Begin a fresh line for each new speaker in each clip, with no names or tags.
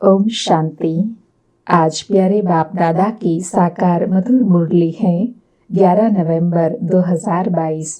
ओम शांति। आज प्यारे बाप दादा की साकार मधुर मुरली है 11 नवंबर 2022।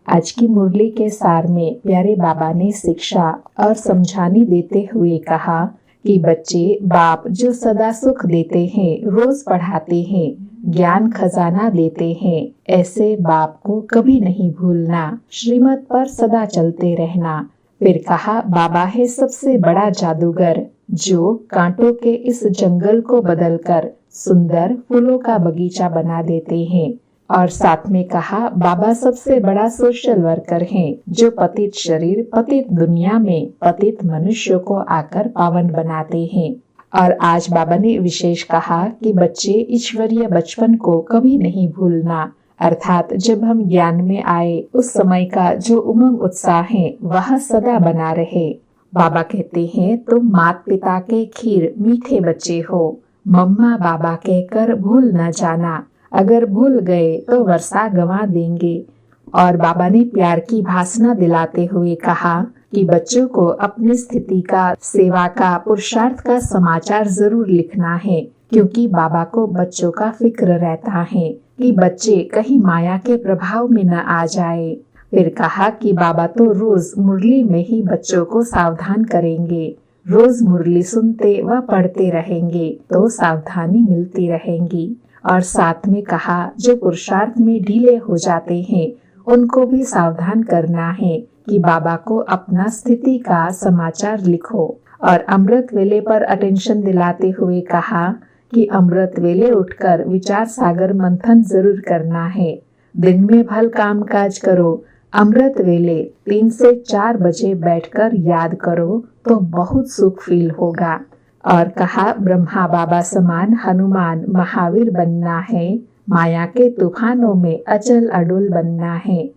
आज की मुरली के सार में प्यारे बाबा ने शिक्षा और समझानी देते हुए कहा कि बच्चे बाप जो सदा सुख देते हैं, रोज पढ़ाते हैं, ज्ञान खजाना देते हैं, ऐसे बाप को कभी नहीं भूलना, श्रीमत पर सदा चलते रहना। फिर कहा बाबा है सबसे बड़ा जादूगर जो कांटों के इस जंगल को बदलकर सुंदर फूलों का बगीचा बना देते हैं। और साथ में कहा बाबा सबसे बड़ा सोशल वर्कर हैं जो पतित शरीर पतित दुनिया में पतित मनुष्यों को आकर पावन बनाते हैं। और आज बाबा ने विशेष कहा कि बच्चे ईश्वरीय बचपन को कभी नहीं भूलना, अर्थात जब हम ज्ञान में आए उस समय का जो उमंग उत्साह है वह सदा बना रहे। बाबा कहते हैं तुम माता पिता के खीर मीठे बच्चे हो, मम्मा बाबा कहकर भूल न जाना, अगर भूल गए तो वर्षा गंवा देंगे। और बाबा ने प्यार की भाषणा दिलाते हुए कहा कि बच्चों को अपनी स्थिति का, सेवा का, पुरुषार्थ का समाचार जरूर लिखना है, क्योंकि बाबा को बच्चों का फिक्र रहता है कि बच्चे कहीं माया के प्रभाव में न आ जाए। फिर कहा कि बाबा तो रोज मुरली में ही बच्चों को सावधान करेंगे, रोज मुरली सुनते व पढ़ते रहेंगे तो सावधानी मिलती रहेंगी। और साथ में कहा जो पुरुषार्थ में ढीले हो जाते हैं उनको भी सावधान करना है कि बाबा को अपना स्थिति का समाचार लिखो। और अमृत वेले पर अटेंशन दिलाते हुए कहा कि अमृत वेले उठकर विचार सागर मंथन जरूर करना है, दिन में भल काम काज करो, अमृत वेले 3 से 4 बजे बैठकर याद करो तो बहुत सुख फील होगा। और कहा ब्रह्मा बाबा समान हनुमान महावीर बनना है, माया के तूफानों में अचल अडुल बनना है।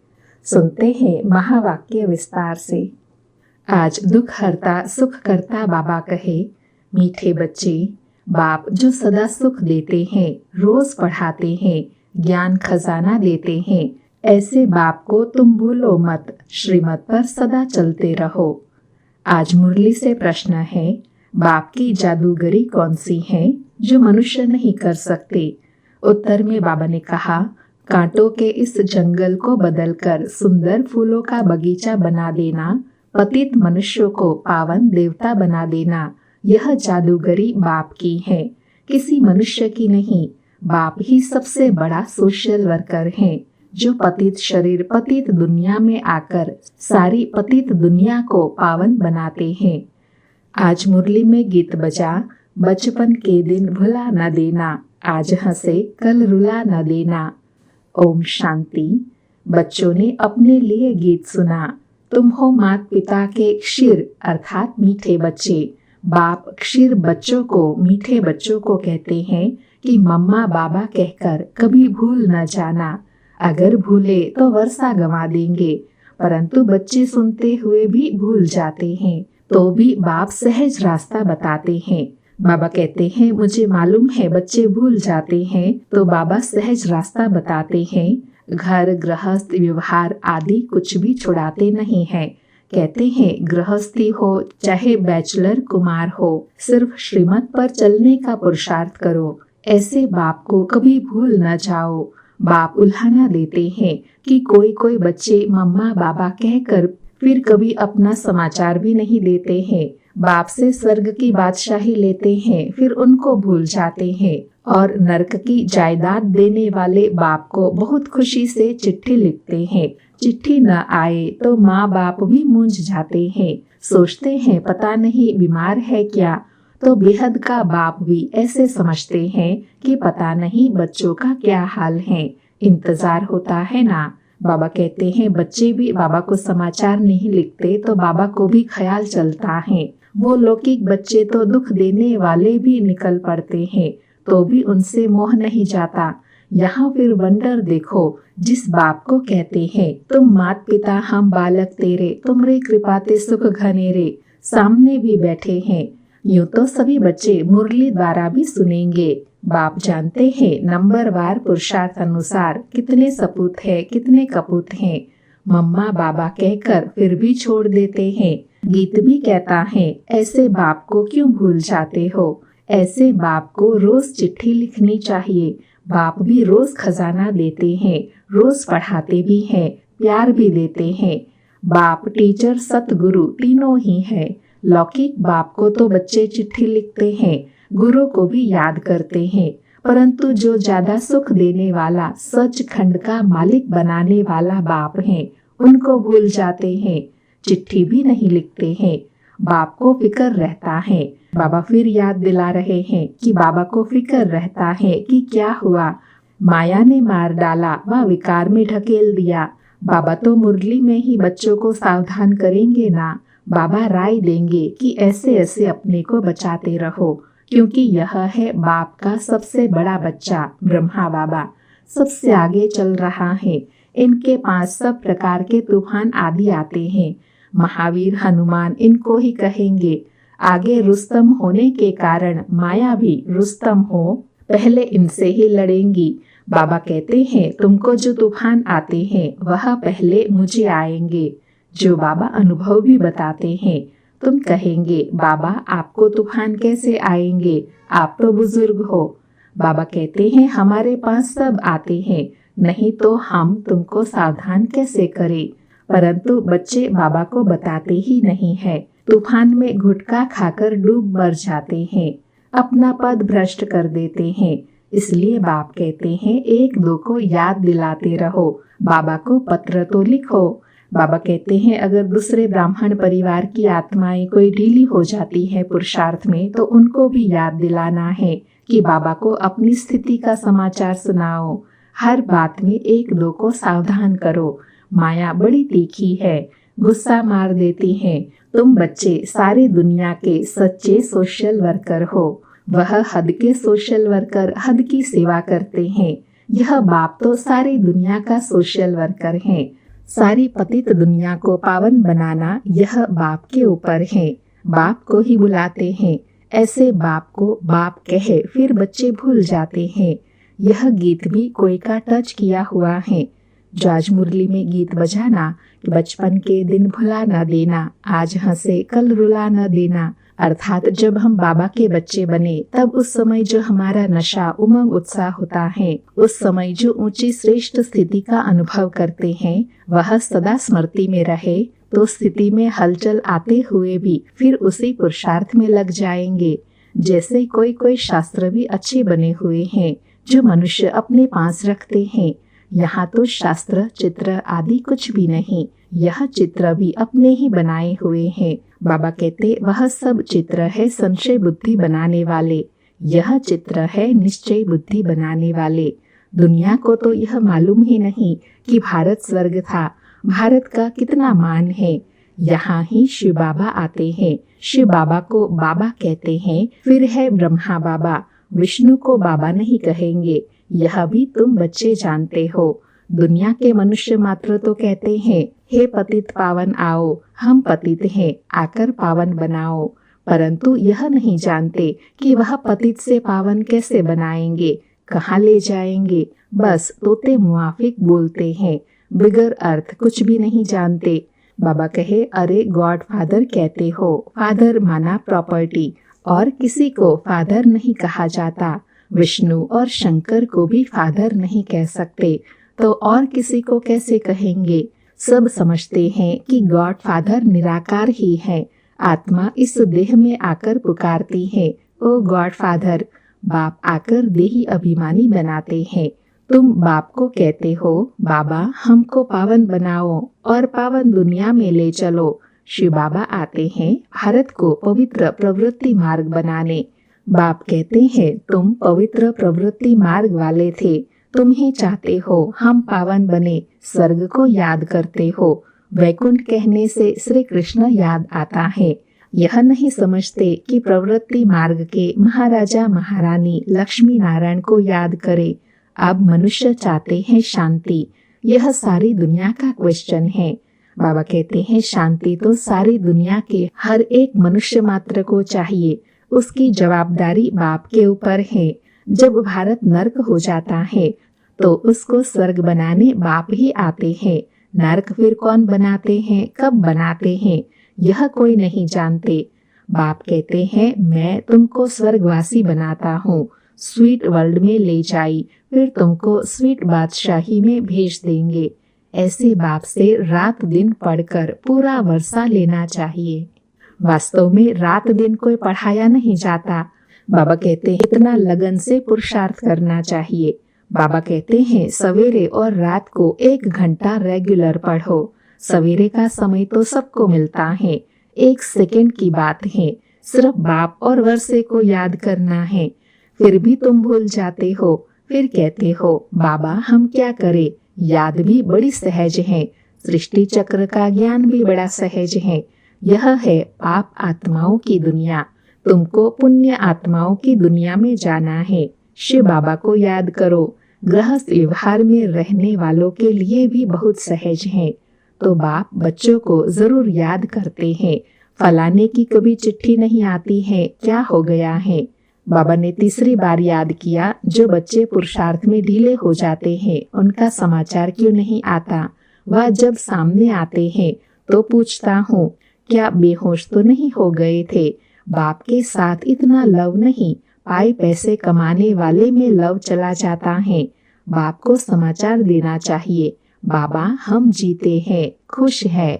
सुनते हैं महावाक्य विस्तार से। आज दुख हरता सुख करता बाबा कहे, मीठे बच्चे बाप जो सदा सुख देते हैं, रोज पढ़ाते हैं, ज्ञान खजाना देते हैं, ऐसे बाप को तुम भूलो मत, श्रीमत पर सदा चलते रहो। आज मुरली से प्रश्न है बाप की जादूगरी कौन सी है जो मनुष्य नहीं कर सकते। उत्तर में बाबा ने कहा कांटों के इस जंगल को बदलकर सुंदर फूलों का बगीचा बना देना, पतित मनुष्यों को पावन देवता बना देना, यह जादूगरी बाप की है, किसी मनुष्य की नहीं। बाप ही सबसे बड़ा सोशल वर्कर है जो पतित शरीर पतित दुनिया में आकर सारी पतित दुनिया को पावन बनाते हैं। आज मुरली में गीत बजा, बचपन के दिन भुला न देना, आज हंसे कल रुला न देना। ओम शांति। बच्चों ने अपने लिए गीत सुना। तुम हो माता पिता के क्षीर अर्थात मीठे बच्चे। बाप क्षीर बच्चों को, मीठे बच्चों को कहते हैं कि मम्मा बाबा कहकर कभी भूल न जाना, अगर भूले तो वर्षा गंवा देंगे। परंतु बच्चे सुनते हुए भी भूल जाते हैं, तो भी बाप सहज रास्ता बताते हैं। बाबा कहते हैं मुझे मालूम है बच्चे भूल जाते हैं, तो बाबा सहज रास्ता बताते हैं। घर गृहस्थ व्यवहार आदि कुछ भी छुड़ाते नहीं हैं। कहते हैं गृहस्थी हो चाहे बैचलर कुमार हो, सिर्फ श्रीमत पर चलने का पुरुषार्थ करो, ऐसे बाप को कभी भूल न जाओ। बाप उल्हाना देते हैं कि कोई कोई बच्चे मम्मा बाबा कहकर फिर कभी अपना समाचार भी नहीं देते हैं, बाप से स्वर्ग की बादशाही लेते हैं, फिर उनको भूल जाते हैं। और नरक की जायदाद देने वाले बाप को बहुत खुशी से चिट्ठी लिखते हैं। चिट्ठी न आए तो माँ बाप भी मूंझ जाते हैं, सोचते हैं पता नहीं बीमार है क्या। तो बेहद का बाप भी ऐसे समझते हैं कि पता नहीं बच्चों का क्या हाल है, इंतजार होता है ना। बाबा कहते हैं बच्चे भी बाबा को समाचार नहीं लिखते तो बाबा को भी ख्याल चलता है। वो लौकिक बच्चे तो दुख देने वाले भी निकल पड़ते हैं, तो भी उनसे मोह नहीं जाता। यहाँ फिर वंडर देखो, जिस बाप को कहते हैं तुम मात पिता हम बालक तेरे, तुमरे कृपाते सुख घनेरे, सामने भी बैठे हैं। यूं तो सभी बच्चे मुरली द्वारा भी सुनेंगे। बाप जानते हैं नंबरवार पुरुषार्थ अनुसार कितने सपूत है कितने कपूत हैं। मम्मा बाबा कहकर फिर भी छोड़ देते हैं। गीत भी कहता है, ऐसे बाप को क्यों भूल जाते हो। ऐसे बाप को रोज चिट्ठी लिखनी चाहिए। बाप भी रोज खजाना देते हैं, रोज पढ़ाते भी हैं, प्यार भी देते हैं। बाप, टीचर, सतगुरु तीनों ही है। लौकिक बाप को तो बच्चे चिट्ठी लिखते हैं, गुरु को भी याद करते हैं, परंतु जो ज्यादा सुख देने वाला, सचखंड का मालिक बनाने वाला बाप है, उनको भूल जाते हैं, चिट्ठी भी नहीं लिखते हैं। बाप को फिक्र रहता है। बाबा फिर याद दिला रहे हैं कि बाबा को फिक्र रहता है कि क्या हुआ, माया ने मार डाला व विकार में ढकेल दिया। बाबा तो मुरली में ही बच्चों को सावधान करेंगे ना। बाबा राय देंगे कि ऐसे ऐसे अपने को बचाते रहो, क्योंकि यह है बाप का सबसे बड़ा बच्चा ब्रह्मा बाबा, सबसे आगे चल रहा है। इनके पास सब प्रकार के तूफान आदि आते हैं। महावीर, हनुमान इनको ही कहेंगे। आगे रुस्तम होने के कारण माया भी रुस्तम हो, पहले इनसे ही लड़ेंगी। बाबा कहते हैं, तुमको जो तूफान आते हैं वह पहले मुझे आएंगे। जो बाबा अनुभव भी बताते हैं। तुम कहेंगे, बाबा आपको तूफान कैसे आएंगे, आप तो बुजुर्ग हो। बाबा कहते हैं, हमारे पास सब आते हैं, नहीं तो हम तुमको सावधान कैसे करें। परंतु बच्चे बाबा को बताते ही नहीं है। तूफान में गुटखा खाकर डूब मर जाते हैं, अपना पद भ्रष्ट कर देते हैं। इसलिए बाप कहते हैं, एक दो को याद दिलाते रहो, बाबा को पत्र तो लिखो। बाबा कहते हैं, अगर दूसरे ब्राह्मण परिवार की आत्माएं कोई ढीली हो जाती है पुरुषार्थ में, तो उनको भी याद दिलाना है कि बाबा को अपनी स्थिति का समाचार सुनाओ। हर बात में एक दो को सावधान करो। माया बड़ी तीखी है, गुस्सा मार देती है। तुम बच्चे सारी दुनिया के सच्चे सोशल वर्कर हो। वह हद के सोशल वर्कर हद की सेवा करते हैं। यह बाप तो सारी दुनिया का सोशल वर्कर है। सारी पतित दुनिया को पावन बनाना यह बाप के ऊपर है। बाप को ही बुलाते हैं। ऐसे बाप को बाप कहे फिर बच्चे भूल जाते हैं। यह गीत भी कोई का टच किया हुआ है। जो आज मुरली में गीत बजाना कि बचपन के दिन भुला न देना, आज हंसे कल रुला न देना, अर्थात जब हम बाबा के बच्चे बने तब उस समय जो हमारा नशा, उमंग, उत्साह होता है, उस समय जो ऊंची श्रेष्ठ स्थिति का अनुभव करते हैं, वह सदा स्मृति में रहे तो स्थिति में हलचल आते हुए भी फिर उसी पुरुषार्थ में लग जाएंगे। जैसे कोई कोई शास्त्र भी अच्छे बने हुए हैं जो मनुष्य अपने पास रखते हैं। यहाँ तो शास्त्र, चित्र आदि कुछ भी नहीं, यह चित्र भी अपने ही बनाए हुए हैं। बाबा कहते, वह सब चित्र है संशय बुद्धि बनाने वाले, यह चित्र है निश्चय बुद्धि बनाने वाले। दुनिया को तो यह मालूम ही नहीं कि भारत स्वर्ग था, भारत का कितना मान है। यहाँ ही शिव बाबा आते हैं। शिव बाबा को बाबा कहते हैं। फिर है ब्रह्मा बाबा, विष्णु को बाबा नहीं कहेंगे, यह भी तुम बच्चे जानते हो। दुनिया के मनुष्य मात्र तो कहते हैं, हे पतित पावन आओ, हम पतित हैं, आकर पावन बनाओ। परंतु यह नहीं जानते कि वह पतित से पावन कैसे बनाएंगे, कहाँ ले जाएंगे। बस तोते मुआफिक बोलते हैं, बिगर अर्थ कुछ भी नहीं जानते। बाबा कहे, अरे गॉड फादर कहते हो, फादर माना प्रॉपर्टी, और किसी को फादर नहीं कहा जाता। विष्णु और शंकर को भी फादर नहीं कह सकते, तो और किसी को कैसे कहेंगे। सब समझते हैं कि गॉड फादर निराकार ही है। आत्मा इस देह में आकर पुकारती है, ओ गॉड फादर। बाप आकर देही अभिमानी बनाते हैं। तुम बाप को कहते हो, बाबा हमको पावन बनाओ और पावन दुनिया में ले चलो। शिव बाबा आते हैं भारत को पवित्र प्रवृत्ति मार्ग बनाने। बाप कहते हैं, तुम पवित्र प्रवृत्ति मार्ग वाले थे, तुम ही चाहते हो हम पावन बने, स्वर्ग को याद करते हो। वैकुंठ कहने से श्री कृष्ण याद आता है। यह नहीं समझते कि प्रवृत्ति मार्ग के महाराजा महारानी लक्ष्मी नारायण को याद करे। अब मनुष्य चाहते हैं शांति। यह सारी दुनिया का क्वेश्चन है। बाबा कहते हैं, शांति तो सारी दुनिया के हर एक मनुष्य मात्र को चाहिए। उसकी जवाबदारी बाप के ऊपर है। जब भारत नर्क हो जाता है तो उसको स्वर्ग बनाने बाप ही आते हैं। नर्क फिर कौन बनाते हैं, कब बनाते हैं, यह कोई नहीं जानते। बाप कहते हैं मैं तुमको स्वर्गवासी बनाता हूँ, स्वीट वर्ल्ड में ले जाई, फिर तुमको स्वीट बादशाही में भेज देंगे। ऐसे बाप से रात दिन पढ़कर पूरा वर्षा लेना चाहिए। वास्तव में रात दिन कोई पढ़ाया नहीं जाता। बाबा कहते हैं इतना लगन से पुरुषार्थ करना चाहिए। बाबा कहते हैं सवेरे और रात को 1 घंटा रेगुलर पढ़ो। सवेरे का समय तो सबको मिलता है, 1 सेकंड की बात है। सिर्फ बाप और वर्षे को याद करना है। फिर भी तुम भूल जाते हो। फिर कहते हो बाबा हम क्या करें। याद भी बड़ी सहज है, सृष्टि चक्र का ज्ञान भी बड़ा सहज है। यह है पाप आत्माओं की दुनिया। तुमको पुण्य आत्माओं की दुनिया में जाना है। शिव बाबा को याद करो। गृहस्थ व्यवहार में रहने वालों के लिए भी बहुत सहज है। तो बाप बच्चों को जरूर याद करते हैं। फलाने की कभी चिट्ठी नहीं आती है, क्या हो गया है। बाबा ने तीसरी बार याद किया, जो बच्चे पुरुषार्थ में ढीले हो जाते हैं उनका समाचार क्यों नहीं आता। वह जब सामने आते हैं तो पूछता हूँ क्या बेहोश तो नहीं हो गए थे। बाप के साथ इतना लव नहीं, पाई पैसे कमाने वाले में लव चला जाता है। बाप को समाचार देना चाहिए, बाबा हम जीते हैं, खुश है।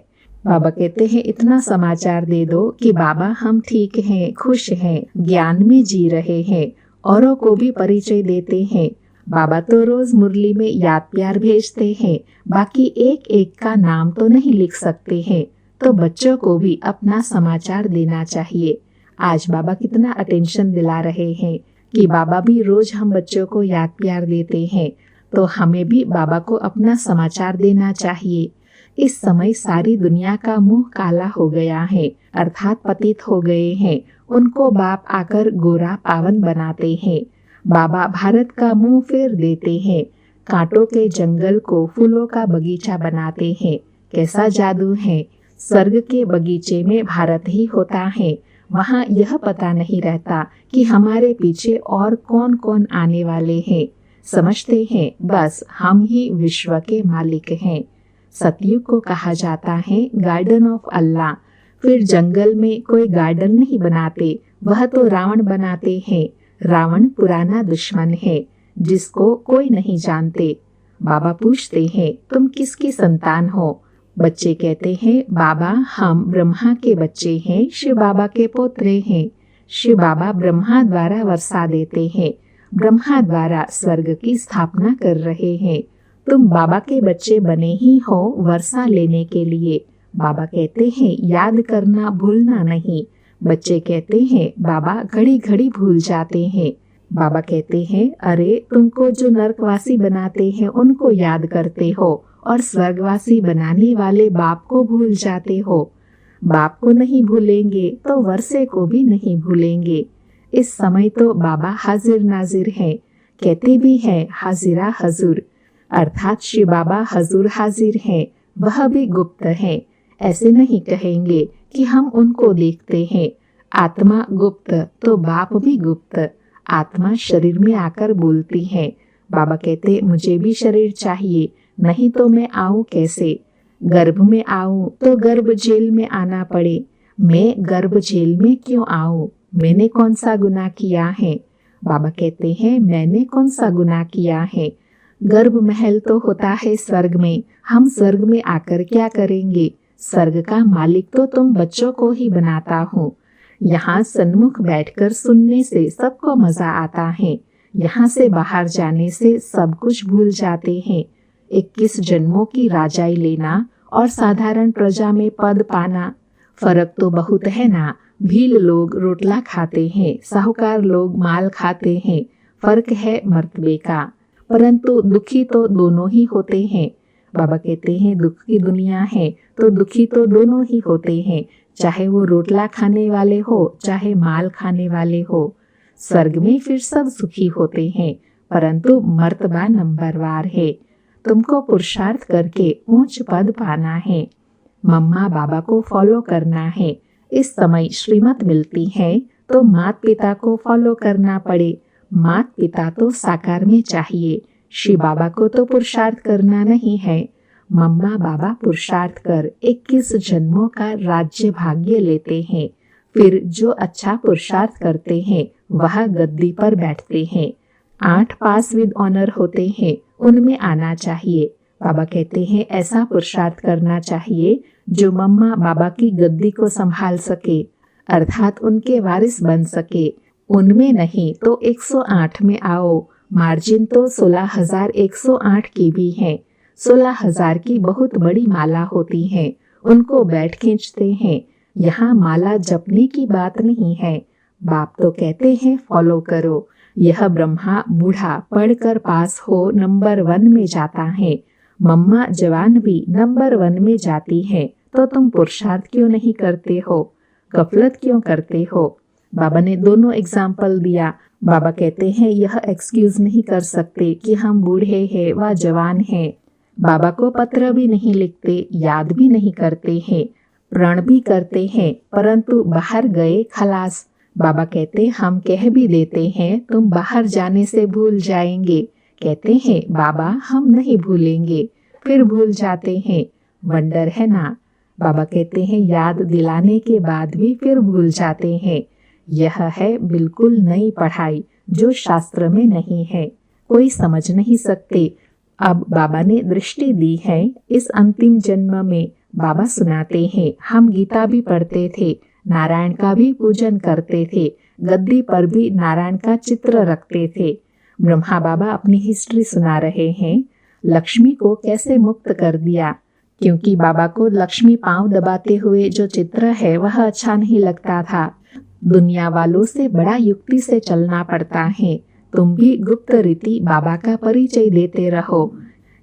बाबा कहते हैं इतना समाचार दे दो कि बाबा हम ठीक हैं, खुश हैं, ज्ञान में जी रहे हैं, औरों को भी परिचय देते हैं। बाबा तो रोज मुरली में याद प्यार भेजते हैं, बाकी एक एक का नाम तो नहीं लिख सकते हैं। तो बच्चों को भी अपना समाचार देना चाहिए। आज बाबा कितना अटेंशन दिला रहे हैं कि बाबा भी रोज हम बच्चों को याद प्यार देते हैं, तो हमें भी बाबा को अपना समाचार देना चाहिए। इस समय सारी दुनिया का मुंह काला हो गया है, अर्थात पतित हो गए हैं। उनको बाप आकर गोरा पावन बनाते हैं। बाबा भारत का मुंह फेर देते हैं, कांटों के जंगल को फूलों का बगीचा बनाते हैं। कैसा जादू है। स्वर्ग के बगीचे में भारत ही होता है। वहाँ यह पता नहीं रहता कि हमारे पीछे और कौन कौन आने वाले हैं। समझते हैं बस हम ही विश्व के मालिक हैं। सतयुग को कहा जाता है गार्डन ऑफ अल्लाह। फिर जंगल में कोई गार्डन नहीं बनाते, वह तो रावण बनाते हैं। रावण पुराना दुश्मन है जिसको कोई नहीं जानते। बाबा पूछते हैं तुम किसकी संतान हो। बच्चे कहते हैं बाबा हम ब्रह्मा के बच्चे हैं, शिव बाबा के पोत्रे हैं। शिव बाबा ब्रह्मा द्वारा वर्षा देते हैं, ब्रह्मा द्वारा स्वर्ग की स्थापना कर रहे हैं। तुम बाबा के बच्चे बने ही हो वर्षा लेने के लिए। बाबा कहते हैं याद करना भूलना नहीं। बच्चे कहते हैं बाबा घड़ी घड़ी भूल जाते हैं। बाबा कहते हैं अरे तुमको जो नरकवासी बनाते हैं उनको याद करते हो और स्वर्गवासी बनाने वाले बाप को भूल जाते हो। बाप को नहीं भूलेंगे तो वर्षे को भी नहीं भूलेंगे। इस समय तो बाबा हाजिर नाजिर हैं, कहते भी हैं हाजिरा हजूर, अर्थात शिव बाबा हजूर हाजिर हैं, वह भी गुप्त हैं। ऐसे नहीं कहेंगे कि हम उनको देखते हैं। आत्मा गुप्त तो बाप भी गुप्त। आत्मा शरीर में आकर बोलती है। बाबा कहते मुझे भी शरीर चाहिए, नहीं तो मैं आऊं कैसे। गर्भ में आऊं तो गर्भ जेल में आना पड़े। मैं गर्भ जेल में क्यों आऊं, मैंने कौन सा गुनाह किया है। बाबा कहते हैं मैंने कौन सा गुनाह किया है। गर्भ महल तो होता है स्वर्ग में, हम स्वर्ग में आकर क्या करेंगे। स्वर्ग का मालिक तो तुम बच्चों को ही बनाता हूँ। यहाँ सन्मुख बैठकर सुनने से सबको मजा आता है, यहाँ से बाहर जाने से सब कुछ भूल जाते हैं। 21 जन्मों की राजाई लेना और साधारण प्रजा में पद पाना, फर्क तो बहुत है ना। भील लोग रोटला खाते हैं, साहूकार लोग माल खाते हैं। फर्क है मर्तबे का, परंतु दुखी तो दोनों ही होते हैं। बाबा कहते हैं दुख की दुनिया है तो दुखी तो दोनों ही होते हैं, चाहे वो रोटला खाने वाले हो चाहे माल खाने वाले हो। स्वर्ग में फिर सब सुखी होते हैं, परंतु मर्तबा नंबरवार है। तुमको पुरुषार्थ करके ऊंच पद पाना है, मम्मा बाबा को फॉलो करना है। इस समय श्रीमत मिलती है तो मात पिता को फॉलो करना पड़े। मात पिता तो साकार में चाहिए, शिव बाबा को तो पुरुषार्थ करना नहीं है। मम्मा बाबा पुरुषार्थ कर 21 जन्मों का राज्य भाग्य लेते हैं। फिर जो अच्छा पुरुषार्थ करते हैं वह गद्दी पर बैठते हैं। 8 पास विद ऑनर होते हैं, उनमें आना चाहिए। बाबा कहते हैं ऐसा पुरुषार्थ करना चाहिए जो मम्मा बाबा की गद्दी को संभाल सके, अर्थात उनके वारिस बन सके। उनमें नहीं तो 108 में आओ। मार्जिन तो 16,108 की भी है। 16,000 की बहुत बड़ी माला होती है, उनको बैठ खींचते हैं। यहाँ माला जपने की बात नहीं है। बाप तो कहते हैं फॉलो करो। यह ब्रह्मा बूढ़ा पढ़कर पास हो नंबर 1 में जाता है, मम्मा जवान भी नंबर 1 में जाती है, तो तुम पुरुषार्थ क्यों नहीं करते हो? गफलत क्यों करते हो? बाबा ने दोनों एग्जाम्पल दिया। बाबा कहते हैं यह एक्सक्यूज नहीं कर सकते कि हम बूढ़े हैं व जवान हैं। बाबा को पत्र भी नहीं लिखते, याद भी नहीं करते हैं, प्रण भी करते हैं, परंतु बाहर गए खलास। बाबा कहते हम कह भी देते हैं तुम बाहर जाने से भूल जाएंगे। कहते हैं बाबा हम नहीं भूलेंगे, फिर भूल जाते हैं। वंडर है ना। बाबा कहते हैं याद दिलाने के बाद भी फिर भूल जाते हैं। यह है बिल्कुल नई पढ़ाई जो शास्त्र में नहीं है, कोई समझ नहीं सकते। अब बाबा ने दृष्टि दी है इस अंतिम जन्म में। बाबा सुनाते हैं हम गीता भी पढ़ते थे, नारायण का भी पूजन करते थे, गद्दी पर भी नारायण का चित्र रखते थे। ब्रह्मा बाबा अपनी हिस्ट्री सुना रहे हैं, लक्ष्मी को कैसे मुक्त कर दिया, क्योंकि बाबा को लक्ष्मी पांव दबाते हुए जो चित्र है वह अच्छा नहीं लगता था। दुनिया वालों से बड़ा युक्ति से चलना पड़ता है। तुम भी गुप्त रीति बाबा का परिचय देते रहो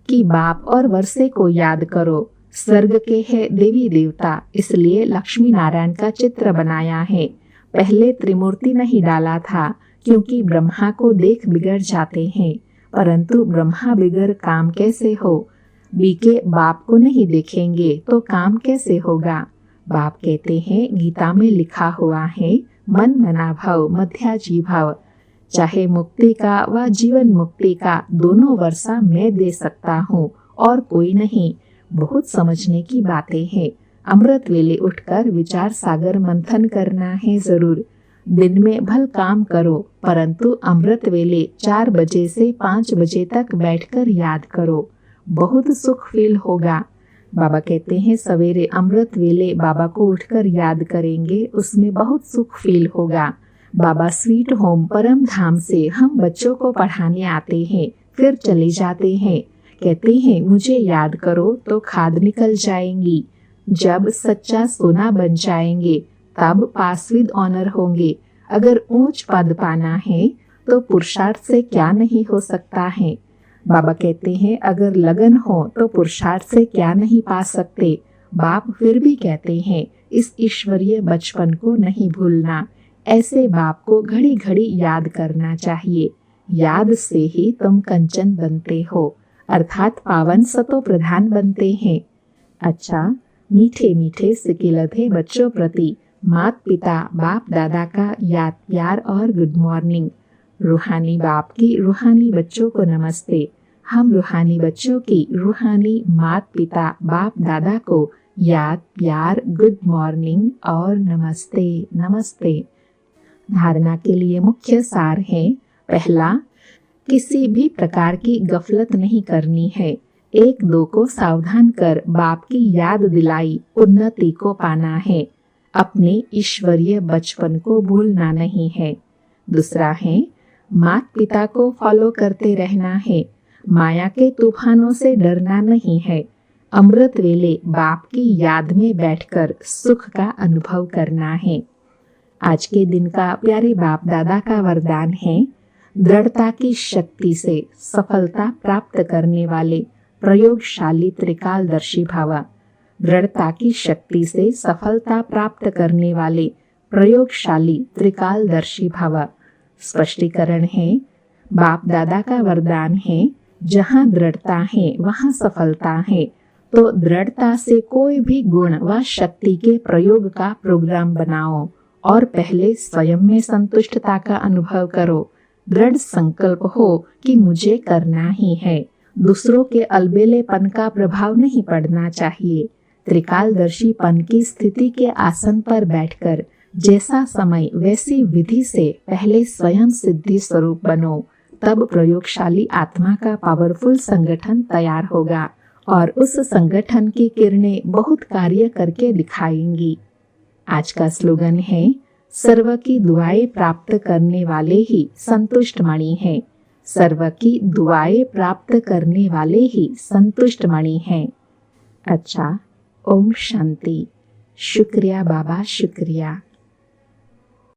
कि बाप और वर्षे को याद करो। स्वर्ग के है देवी देवता, इसलिए लक्ष्मी नारायण का चित्र बनाया है। पहले त्रिमूर्ति नहीं डाला था, क्योंकि ब्रह्मा को देख बिगड़ जाते हैं, परंतु ब्रह्मा बिगड़ काम कैसे हो? बीके बाप को नहीं देखेंगे तो काम कैसे होगा? बाप कहते हैं गीता में लिखा हुआ है मन मना भाव मध्याजी भाव। चाहे मुक्ति का व जीवन मुक्ति का दोनों वर्षा मैं दे सकता हूँ और कोई नहीं। बहुत समझने की बातें हैं। अमृत वेले उठकर विचार सागर मंथन करना है जरूर। दिन में भल काम करो, परंतु अमृत वेले 4 बजे से 5 बजे तक बैठकर याद करो, बहुत सुख फील होगा। बाबा कहते हैं सवेरे अमृत वेले बाबा को उठकर याद करेंगे, उसमें बहुत सुख फील होगा। बाबा स्वीट होम परम धाम से हम बच्चों को पढ़ाने आते हैं, फिर चले जाते हैं। कहते हैं मुझे याद करो तो खाद निकल जाएंगी। जब सच्चा सोना बन जाएंगे तब पास विद ऑनर होंगे। अगर ऊंच पद पाना है तो पुरुषार्थ से क्या नहीं हो सकता है। बाबा कहते हैं अगर लगन हो तो पुरुषार्थ से क्या नहीं पा सकते। बाप फिर भी कहते हैं इस ईश्वरीय बचपन को नहीं भूलना। ऐसे बाप को घड़ी घड़ी याद करना चाहिए। याद से ही तुम कंचन बनते हो, अर्थात पावन सतो प्रधान बनते हैं। अच्छा, मीठे मीठे सिकिलधे बच्चों प्रति मात पिता बाप दादा का याद प्यार और गुड मॉर्निंग। रूहानी बाप की रूहानी बच्चों को नमस्ते। हम रूहानी बच्चों की रूहानी मात पिता बाप दादा को याद प्यार गुड मॉर्निंग और नमस्ते नमस्ते। धारणा के लिए मुख्य सार है, पहला, किसी भी प्रकार की गफलत नहीं करनी है। 1-2 को सावधान कर बाप की याद दिलाई उन्नति को पाना है। अपने ईश्वरीय बचपन को भूलना नहीं है। दूसरा है, माता पिता को फॉलो करते रहना है। माया के तूफानों से डरना नहीं है। अमृत वेले बाप की याद में बैठकर सुख का अनुभव करना है। आज के दिन का प्यारे बाप दादा का वरदान है, दृढ़ता की शक्ति से सफलता प्राप्त करने वाले प्रयोगशाली त्रिकालदर्शी भव। दृढ़ता की शक्ति से सफलता प्राप्त करने वाले प्रयोगशाली त्रिकालदर्शी भव। स्पष्टीकरण है, बाप दादा का वरदान है, जहाँ दृढ़ता है वहाँ सफलता है। तो दृढ़ता से कोई भी गुण व शक्ति के प्रयोग का प्रोग्राम बनाओ और पहले स्वयं में संतुष्टता का अनुभव करो। दृढ़ संकल्प हो कि मुझे करना ही है, दूसरों के अलबेलेपन का प्रभाव नहीं पड़ना चाहिए। त्रिकालदर्शीपन की स्थिति के आसन पर बैठकर जैसा समय वैसी विधि से पहले स्वयं सिद्धि स्वरूप बनो, तब प्रयोगशाली आत्मा का पावरफुल संगठन तैयार होगा और उस संगठन की किरणें बहुत कार्य करके दिखाएंगी। आज का स्लोगन है, सर्व की दुआएं प्राप्त करने वाले ही संतुष्ट मणि हैं। सर्व की दुआएं प्राप्त करने वाले ही संतुष्ट मणि हैं। अच्छा, ओम शांति। शुक्रिया बाबा, शुक्रिया।